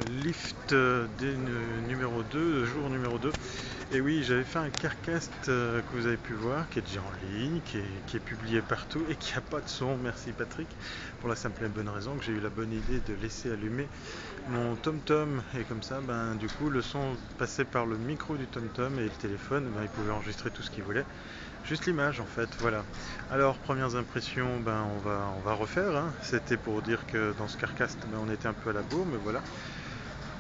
Lift numéro 2, jour numéro 2. Et oui, j'avais fait un Carcast que vous avez pu voir, qui est déjà en ligne, qui est publié partout et qui n'a pas de son. Merci Patrick, pour la simple et bonne raison que j'ai eu la bonne idée de laisser allumer mon TomTom. Et comme ça, du coup, le son passait par le micro du TomTom et le téléphone, il pouvait enregistrer tout ce qu'il voulait. Juste l'image en fait, voilà. Alors, premières impressions, on va refaire. C'était pour dire que dans ce Carcast, on était un peu à la bourre, mais voilà.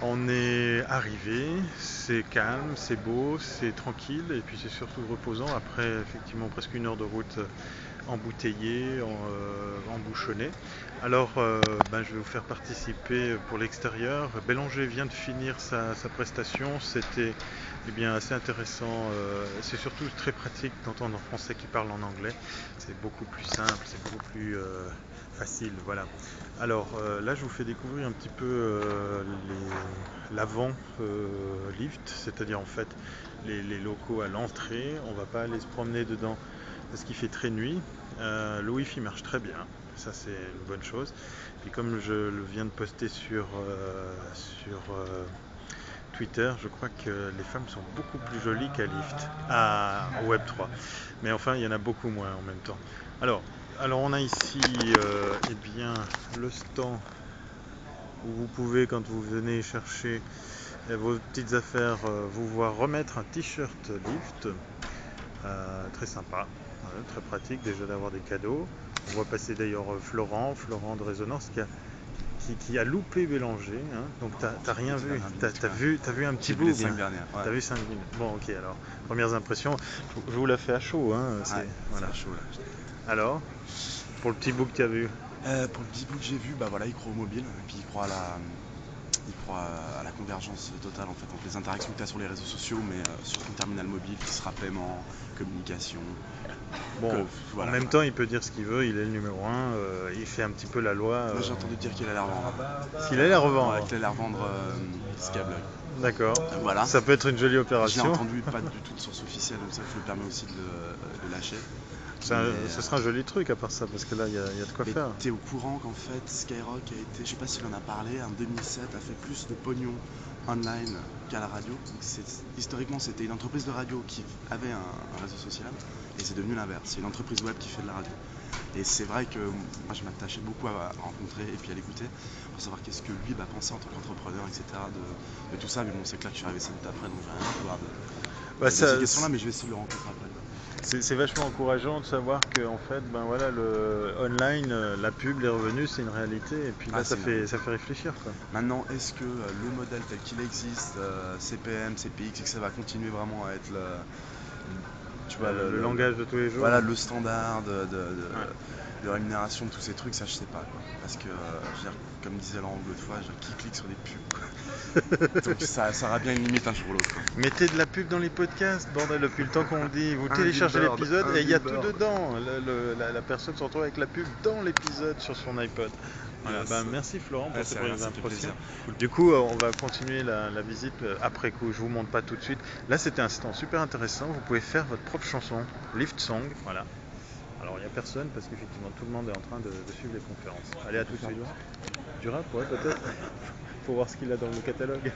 On est arrivé, c'est calme, c'est beau, c'est tranquille et puis c'est surtout reposant après effectivement presque une heure de route embouteillée, embouchonnée. Alors je vais vous faire participer pour l'extérieur. Bélanger vient de finir sa prestation, c'était assez intéressant. C'est surtout très pratique d'entendre un Français qui parle en anglais. C'est beaucoup plus simple, c'est beaucoup plus facile, voilà. Alors là je vous fais découvrir un petit peu l'avant lift, c'est-à-dire en fait les locaux à l'entrée. On va pas aller se promener dedans parce qu'il fait très nuit. Le wifi marche très bien, ça c'est une bonne chose. Puis comme je le viens de poster sur Twitter, je crois que les femmes sont beaucoup plus jolies qu'à Lift, au Web3. Mais enfin, il y en a beaucoup moins en même temps. Alors on a ici le stand où vous pouvez, quand vous venez chercher vos petites affaires, vous voir remettre un t-shirt Lift. Très sympa, très pratique déjà d'avoir des cadeaux. On voit passer d'ailleurs Florent de Résonance qui a loupé Bélanger, donc t'as rien vu, t'as vu un petit bout. J'ai vu les 5 dernières. Ouais. T'as vu 5 minutes. Bon, ok, alors premières impressions, je vous la fais à chaud, C'est voilà. à chaud là. Alors, pour le petit bout que tu as vu. Pour le petit bout que j'ai vu, il croit au mobile et puis il croit à la convergence totale en fait entre les interactions que tu as sur les réseaux sociaux, mais sur ton terminal mobile qui sera paiement, communication. Bon, en même temps, il peut dire ce qu'il veut, il est le numéro 1, il fait un petit peu la loi. Moi j'ai entendu dire qu'il allait la revendre. Qu'il allait la revendre. Ouais, qu'il allait la revendre Skyblog. D'accord. Voilà. Ça peut être une jolie J'ai opération. entendu pas du tout de source officielle, donc ça je me permets aussi de lâcher. Ce sera un joli truc à part ça, parce que là il y a de quoi faire. T'es au courant qu'en fait Skyrock a été, je sais pas s'il en a parlé, en 2007 a fait plus de pognon online qu'à la radio. Donc historiquement c'était une entreprise de radio qui avait un réseau social et c'est devenu l'inverse. C'est une entreprise web qui fait de la radio. Et c'est vrai que moi je m'attachais beaucoup à rencontrer et puis à l'écouter pour savoir qu'est-ce que lui pensait en tant qu'entrepreneur, etc. de tout ça. Mais bon, c'est clair que je suis arrivé 5 minutes après, donc j'ai rien à pouvoir de ces questions-là, mais je vais essayer de le rencontrer après. C'est vachement encourageant de savoir que en fait, le online, la pub, les revenus, c'est une réalité. Et puis là, ça fait réfléchir, quoi. Maintenant, est-ce que le modèle tel qu'il existe, CPM, CPX, et que ça va continuer vraiment à être le langage de tous les jours. Voilà, le standard de rémunération de tous ces trucs, ça je sais pas quoi. Parce que, comme disait Laurent l'autre fois, qui clique sur des pubs quoi. Donc ça aura bien une limite un jour ou l'autre. Mettez de la pub dans les podcasts, bordel, depuis le temps qu'on dit. Vous téléchargez l'épisode et il y a tout dedans. La personne se retrouve avec la pub dans l'épisode sur son iPod. Voilà. Merci Florent pour ces premières impressions. Du coup, on va continuer la visite après coup. Je vous montre pas tout de suite. Là, c'était un stand super intéressant. Vous pouvez faire votre propre chanson, Lift Song. Voilà. Alors, il n'y a personne parce qu'effectivement, tout le monde est en train de suivre les conférences. Allez, à tout de suite. Du rap, ouais, peut-être. Faut voir ce qu'il a dans le catalogue.